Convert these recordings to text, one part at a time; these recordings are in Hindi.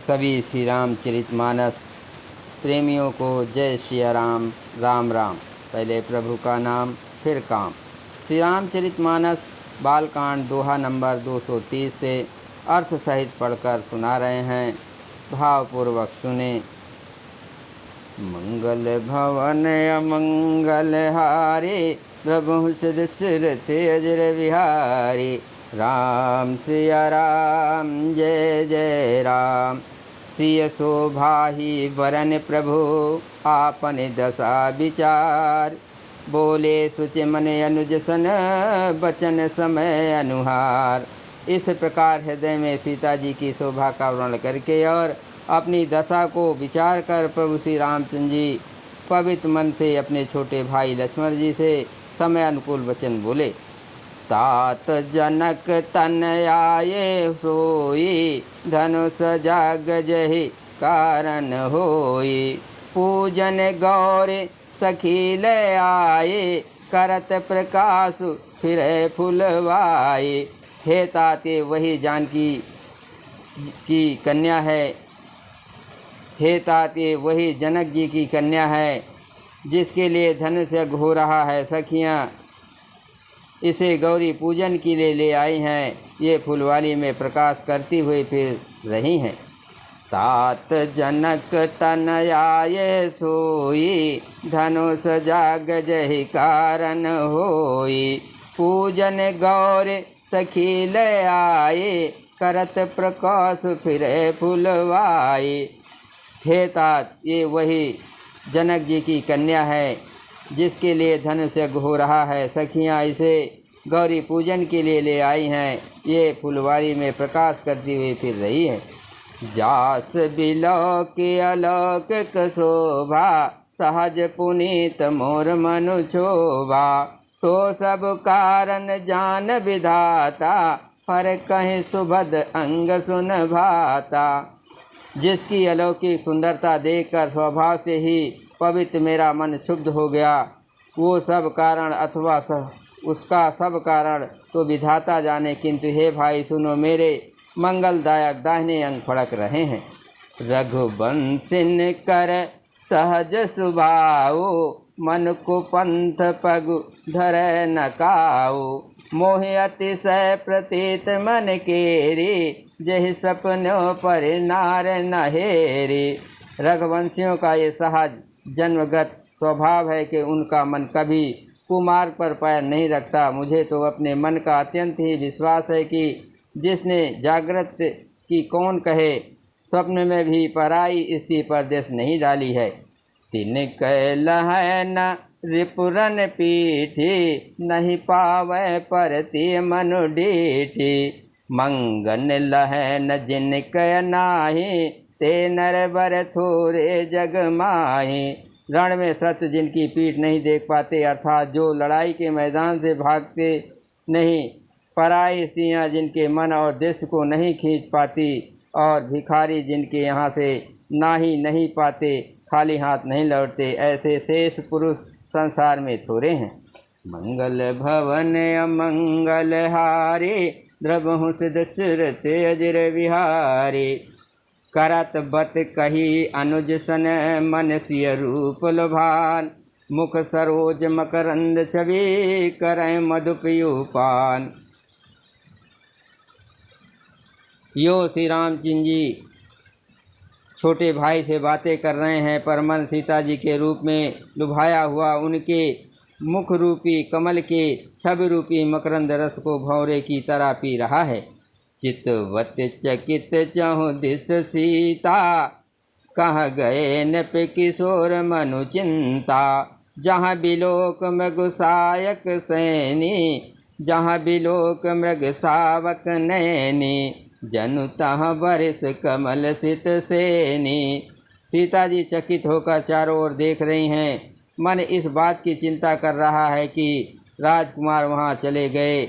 सभी श्री रामचरितमानस प्रेमियों को जय सिया राम। राम राम। पहले प्रभु का नाम फिर काम। श्री रामचरितमानस बालकांड दोहा नंबर 230 से अर्थ सहित पढ़कर सुना रहे हैं। भावपूर्वक सुने। मंगल भवन अमंगल हारे, प्रभु सिद्ध सुरत अजर विहारी। राम सिया राम जय जय राम। सिय शोभाही वरन प्रभु, आपन दशा विचार। बोले सुच मन अनुज सन, बचन समय अनुहार। इस प्रकार हृदय में सीता जी की शोभा का वर्णन करके और अपनी दशा को विचार कर प्रभु श्री रामचंद्र जी पवित्र मन से अपने छोटे भाई लक्ष्मण जी से समय अनुकूल वचन बोले। तात जनक तन आये सोई, धनुष जाग जहि कारण होई। पूजन गौर सखी ले आए, करत प्रकाश फिर फुलवाए। हे ताते वही जानकी की कन्या है, हे ताते वही जनक जी की कन्या है, जिसके लिए धनुष यज्ञ हो रहा है। सखियाँ इसे गौरी पूजन के लिए ले आई हैं। ये फुलवाली में प्रकाश करती हुई फिर रही हैं। तात जनक तन आये सोई, धनुष जाग जहि कारण होई। पूजन गौर सखी ले आए, करत प्रकाश फिर फुलवाए। हे तात ये वही जनक जी की कन्या है, जिसके लिए धनुष यज्ञ हो रहा है। सखियाँ इसे गौरी पूजन के लिए ले आई हैं। ये फुलवाड़ी में प्रकाश करती हुई फिर रही है। जास बिलोक अलौकिक शोभा, सहज पुनीत मोर मनु शोभा। सो सब कारण जान विधाता, पर कहीं सुभद अंग सुन भाता। जिसकी अलौकिक सुंदरता देखकर स्वभाव से ही पवित्र मेरा मन क्षुब्ध हो गया। वो सब कारण अथवा उसका सब कारण तो विधाता जाने, किंतु हे भाई सुनो, मेरे मंगलदायक दाहिने अंग फड़क रहे हैं। रघुवंशिन कर सहज सुभाओ, मन को पंथ पगु धर न काओ। मोहि अतिशय प्रतीत मन केरी, जहि सपनों पर नार नहेरी। रघुवंशियों का ये सहज जन्मगत स्वभाव है कि उनका मन कभी कुमार्ग पर पैर नहीं रखता। मुझे तो अपने मन का अत्यंत ही विश्वास है कि जिसने जागृत की कौन कहे, स्वप्न में भी पराई स्त्री पर देश नहीं डाली है। तिन कैल है न रिपुरन पीठी, नहीं पावे परति मनु डीठी। मंगन लहन जिन कय नाही, ते नर बर थोरे जग माही। रण में शत्रु जिनकी पीठ नहीं देख पाते, अर्थात जो लड़ाई के मैदान से भागते नहीं। पराई स्त्रियाँ जिनके मन और दृश्य को नहीं खींच पाती, और भिखारी जिनके यहाँ से ना ही नहीं पाते, खाली हाथ नहीं लौटते, ऐसे शेष पुरुष संसार में थोड़े हैं। मंगल भवन अमंगल हारे, द्रवहु सिद्ध सुरत अजर विहारी। करत बत कही अनुज सन, मन सिय रूप लुभान। मुख सरोज मकरंद छवि, करय मधुपयूपान। यो श्री रामचंद्र जी छोटे भाई से बातें कर रहे हैं, पर मन सीता जी के रूप में लुभाया हुआ उनके मुख रूपी कमल के छवि रूपी मकरंद रस को भौरे की तरह पी रहा है। चितवत चकित चहु दिस सीता, कहाँ गए नप किशोर मनु चिंता। जहाँ बिलोक मृग सायक सैनी, जहाँ बिलोक मृग सावक नैनी। जनु तहाँ बरिस कमल सित सेनी। सीता जी चकित होकर चारों ओर देख रही हैं। मन इस बात की चिंता कर रहा है कि राजकुमार वहाँ चले गए।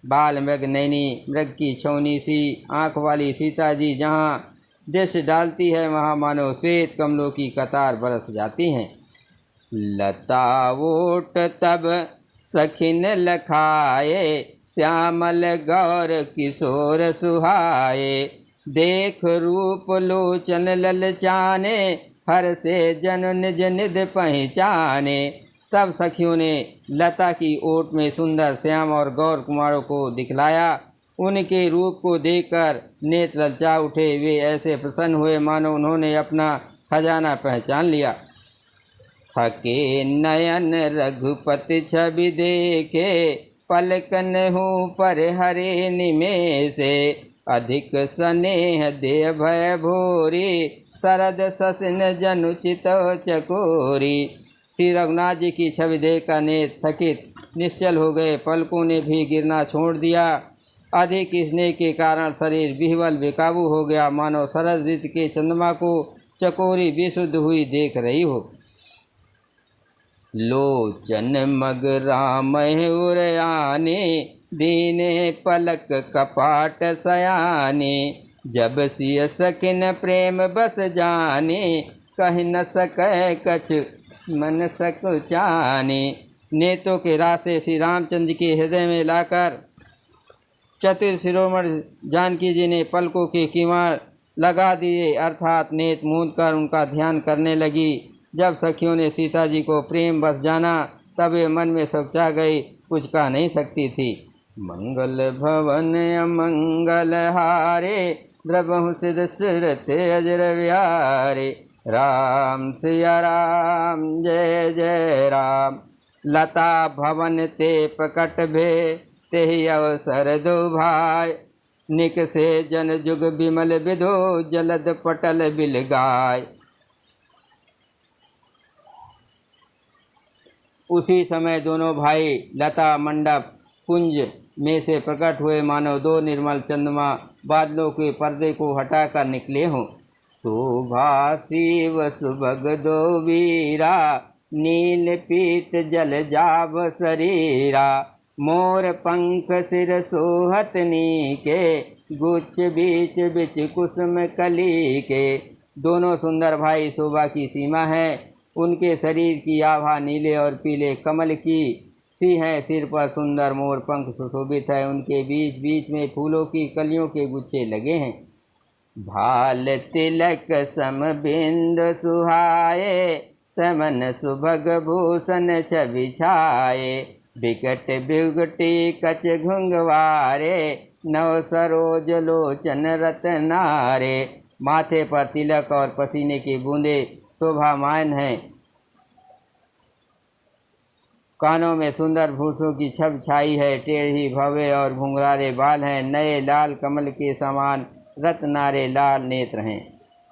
बाल मृग नैनी, मृग की छौनी सी आँख वाली सीता जी जहाँ दृष्टि डालती है, वहाँ मानो श्वेत कमलों की कतार बरस जाती हैं। लता ओट तब सखिन लखाए, श्यामल गौर किशोर सुहाए। देख रूप लोचन ललचाने, हर से जन निज निध पहचाने। तब सखियों ने लता की ओट में सुंदर श्याम और गौर कुमारों को दिखलाया। उनके रूप को देखकर नेत्र ललचा उठे। वे ऐसे प्रसन्न हुए मानो उन्होंने अपना खजाना पहचान लिया। थके नयन रघुपति छवि देखे, पलकन हूँ पर हरे निमेषे। अधिक स्नेह दे भय भोरी, शरद ससिन जनु चितव चकोरी। श्री रघुनाथ जी की छवि देखकर नेत्र थकित निश्चल हो गए, पलकों ने भी गिरना छोड़ दिया। अधिक स्नेह के कारण शरीर विह्वल बेकाबू हो गया, मानो शरद ऋतु के चंद्रमा को चकोरी विशुद्ध हुई देख रही हो। लोचन मग राम उरयाने, दीने पलक कपाट सयाने। जब सिय सकिन प्रेम बस जाने, कह न सकै कछ मन सकुचाने। नेत्रों के रास्ते श्री रामचंद्र के हृदय में लाकर चतुर शिरोमणि जानकी जी ने पलकों के किवाड़ लगा दिए, अर्थात नेत्र मूंद कर उनका ध्यान करने लगी। जब सखियों ने सीता जी को प्रेम बस जाना, तब वे मन में सोचा गई, कुछ कह नहीं सकती थी। मंगल भवन अमंगल हारे, द्रवहु सिद्ध सुरत अजर विहारे। राम सिया राम जय जय राम। लता भवन ते प्रकट भे, तेहि अवसर दो भाई। निक से जन जुग बिमल विधो, जलद पटल बिल गाय। उसी समय दोनों भाई लता मंडप कुंज में से प्रकट हुए, मानो दो निर्मल चंद्रमा बादलों के पर्दे को हटाकर निकले हों। शोभा शिव सुभग दो वीरा, नील पीत जल जाभ शरीरा। मोर पंख सिर सोहत नीके, गुच्छ बीच बिच कुसुम कली के। दोनों सुंदर भाई शोभा की सीमा है। उनके शरीर की आभा नीले और पीले कमल की सी है। सिर पर सुंदर मोर पंख सुशोभित है। उनके बीच बीच में फूलों की कलियों के गुच्छे लगे हैं। भाल तिलक सम बिंद सुहाए, समन सुभग भूषण छवि छाए। बिकट बिगटी कच घुंघवारे, नव सरोज लोचन रतनारे। माथे पर तिलक और पसीने की बूंदे शोभामान हैं। कानों में सुंदर भूसों की छब छाई है। टेढ़ी भवे और घुंघरारे बाल हैं। नए लाल कमल के समान रत्नारे लाल नेत्र हैं।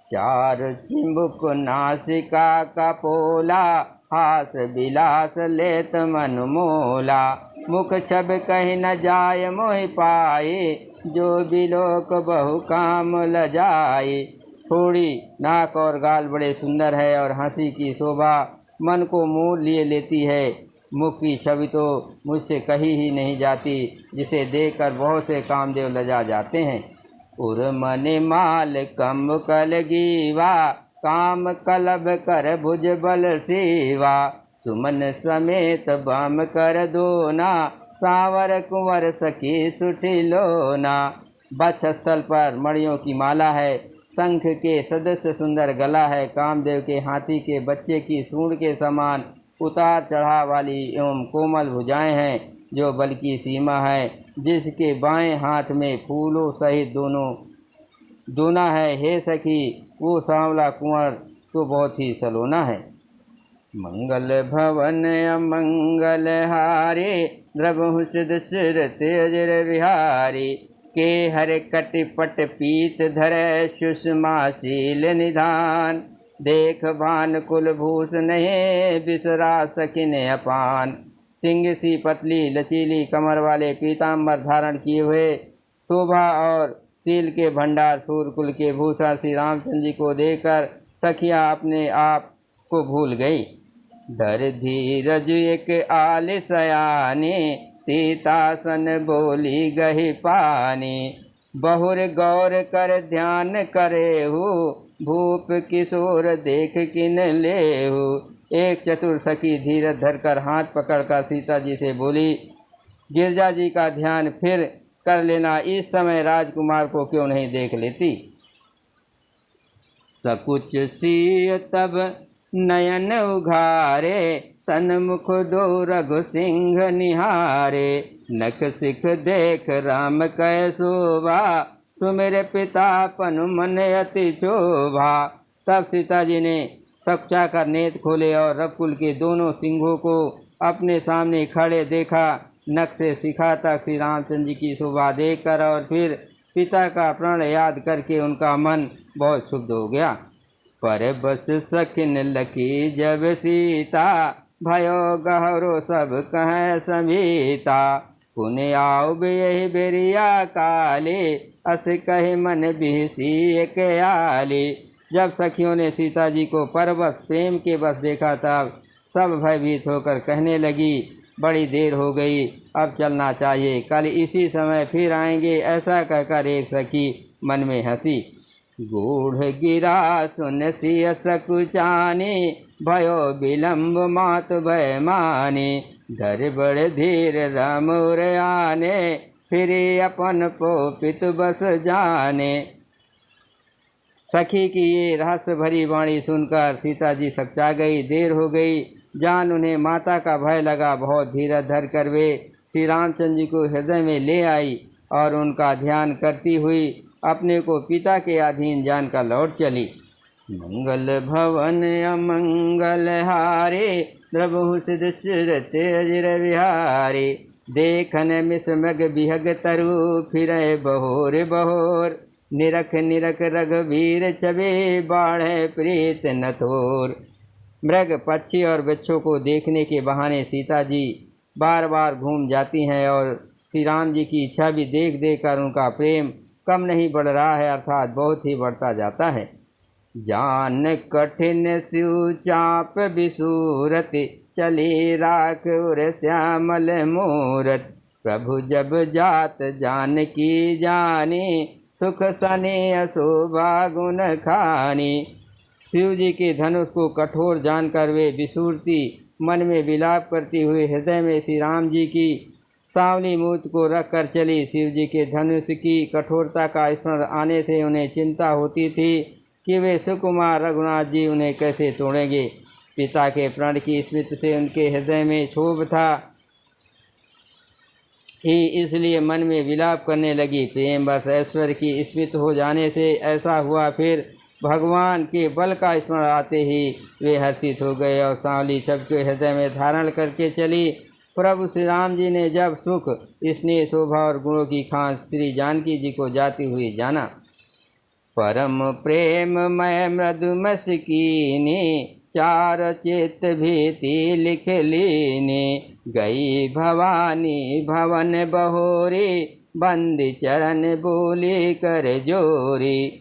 चार चिंबुक नासिका का पोला, हास बिलास लेत मन मोला। मुख छब कहीं न जाय मोहि पाए, जो बिलोक बहु काम लजाए। थोड़ी नाक और गाल बड़े सुंदर है और हंसी की शोभा मन को मोह लिए लेती है। मुख की छवि तो मुझसे कही ही नहीं जाती, जिसे देखकर बहुत से कामदेव लजा जाते हैं। उर्मनि माल कम्ब कल गीवा, काम कलब कर भुज बल सेवा। सुमन समेत बाम कर दोना, सावर कुंवर सखी सुठी लोना। वक्षस्थल पर मणियों की माला है। शंख के सदस्य सुंदर गला है। कामदेव के हाथी के बच्चे की सूंड के समान उतार चढ़ाव वाली एवं कोमल भुजाएं हैं, जो बल की सीमा है। जिसके बाएं हाथ में फूलों सहित दोना है। हे सखी, वो सांवला कुंवर तो बहुत ही सलोना है। मंगल भवन अमंगल हारे, द्रवहु सिद्ध सुरत अजर विहारी। के हर कटिपट पीत धरे, सुषमाशील निधान। देख भान कुलभूषण है, बिसरा सकिन अपान। सिंह सी पतली लचीली कमर वाले पीताम्बर धारण किए हुए, शोभा और शील के भंडार सूर्यकुल के भूषण श्री रामचंद्र जी को देखकर सखियाँ अपने आप को भूल गई। धर धीरज एक आल सयाने, सीतासन बोली गही पानी। बहुर गौर कर ध्यान करे हो, भूप किशोर देख किन लेहु। एक चतुर सखी धीरज धरकर हाथ पकड़कर सीता जी से बोली। गिरजा जी का ध्यान फिर कर लेना, इस समय राजकुमार को क्यों नहीं देख लेती। सकुच सिय तब नयन उघारे, सन्मुख दो रघु सिंह निहारे। नख सिख देख राम कै शोभा, सुमेर पिता पनु मन अति शोभा। तब सीता जी ने सकुचा कर नेत्र खोले और रघुकुल के दोनों सिंहों को अपने सामने खड़े देखा। नख से शिखा तक श्री रामचंद्र जी की शोभा देखकर और फिर पिता का प्रण याद करके उनका मन बहुत क्षुब्ध हो गया। पर बस सखिन लखी जब सीता, भयो गहरो सब कह समीता। पुने आओ यही बेरिया काले, अस कहे मन बिहसी एक आले। जब सखियों ने सीता जी को परबस प्रेम के बस देखा तब सब भयभीत होकर कहने लगी, बड़ी देर हो गई, अब चलना चाहिए, कल इसी समय फिर आएंगे। ऐसा कहकर एक सखी मन में हंसी। गूढ़ गिरा सुन सिय सकुचानी, भयो विलम्ब मात भय मानी। धर बड़ धीर रामुर आने, फिर अपन पोपित बस जाने। सखी की ये रहस्य भरी वाणी सुनकर सीता जी सकचा गई। देर हो गई जान उन्हें माता का भय लगा। बहुत धीरज धर कर वे श्री रामचंद्र जी को हृदय में ले आई और उनका ध्यान करती हुई अपने को पिता के अधीन जानकर लौट चली। मंगल भवन अमंगल हारे, द्रवहु सिद्ध सुरत अजर विहारे। देखन मिस मग बिहग तरु, फिरे बहोर बहोर। निरख निरख रघुवीर छबे, बाढ़े प्रीत न थोर। मृग पक्षी और वृक्षों को देखने के बहाने सीता जी बार बार घूम जाती हैं और श्री राम जी की इच्छा भी देख देख कर उनका प्रेम कम नहीं बढ़ रहा है, अर्थात बहुत ही बढ़ता जाता है। जान कठिन सिउ चाप बिसूरत, चली राख उर श्यामल मूरत। प्रभु जब जात जान की जानी, सुख सने अशोभा गुण खानी। शिव जी के धनुष को कठोर जानकर वे विसूरती मन में विलाप करती हुई हृदय में श्री राम जी की सांवली मूर्ति को रख कर चली। शिव जी के धनुष की कठोरता का स्मरण आने से उन्हें चिंता होती थी कि वे सुकुमार रघुनाथ जी उन्हें कैसे तोड़ेंगे। पिता के प्रण की स्मृति से उनके हृदय में क्षोभ था ही, इसलिए मन में विलाप करने लगी। प्रेम बस ऐश्वर्य की स्मृति हो जाने से ऐसा हुआ। फिर भगवान के बल का स्मरण आते ही वे हर्षित हो गए और सांवली छब के हृदय में धारण करके चली। प्रभु श्री राम जी ने जब सुख, स्नेह, शोभा और गुणों की खान श्री जानकी जी को जाती हुई जाना। परम प्रेम मय मृदुमस कीनी, चार चित भीति लिख लीनी। गई भवानी भवन बहोरी, बंदी चरण बोली कर जोरी।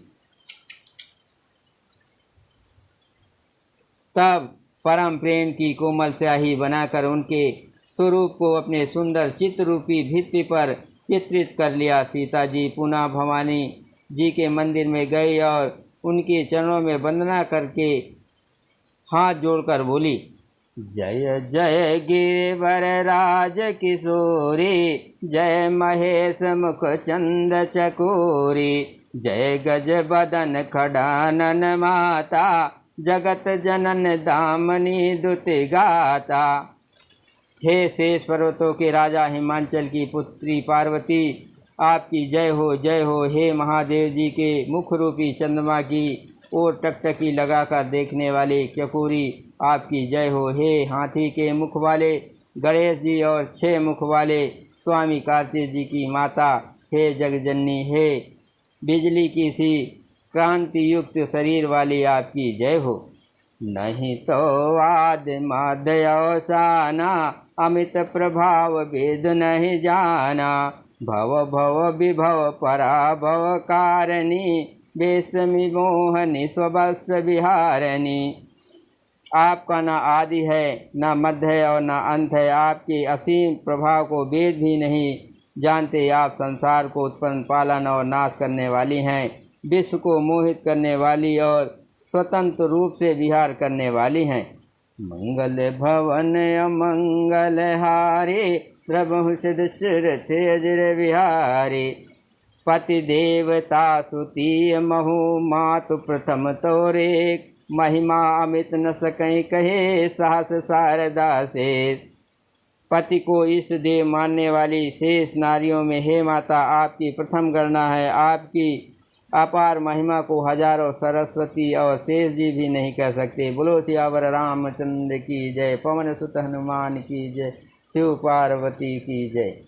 तब परम प्रेम की कोमल स्याही बनाकर उनके स्वरूप को अपने सुंदर चित्ररूपी भित्ति पर चित्रित कर लिया। सीता जी पुनः भवानी जी के मंदिर में गई और उनके चरणों में वंदना करके हाथ जोड़कर बोली, जय जय गिरिवर राज किशोरी, जय महेश मुख चंद चकोरी। जय गज बदन खड़ानन माता, जगत जनन दामनी दुति गाता। हे शेष पर्वतों के राजा हिमांचल की पुत्री पार्वती, आपकी जय हो जय हो। हे महादेव जी के मुख रूपी चंद्रमा की ओर टकटकी लगाकर देखने वाले चकोरी, आपकी जय हो। हे हाथी के मुख वाले गणेश जी और 6 मुख वाले स्वामी कार्तिक जी की माता, हे जगजननी, हे बिजली की सी क्रांति युक्त शरीर वाली, आपकी जय हो। नहीं तो आद मादय अवसाना, अमित प्रभाव वेद नहीं जाना। भव भव विभव पराभव कारिणी, बेसमी मोहनी स्वबस विहारिणी। आपका न आदि है, न मध्य है और न अंत है। आपके असीम प्रभाव को वेद भी नहीं जानते। आप संसार को उत्पन्न, पालन और नाश करने वाली हैं, विश्व को मोहित करने वाली और स्वतंत्र रूप से विहार करने वाली हैं। मंगल भवन अमंगल हारे, प्रभु सिद्ध सुरत अजर बिहारी। पति देवता सुतीय महु मातु प्रथम तोरे, महिमा अमित न सकई कहे साहस शारदा से। पति को इस देव मानने वाली शेष नारियों में हे माता आपकी प्रथम गणना है। आपकी अपार महिमा को हजारों सरस्वती और शेष जी भी नहीं कह सकते। बोलो सियावर रामचंद्र की जय, पवन सुत हनुमान की जय, शिव पार्वती की जय।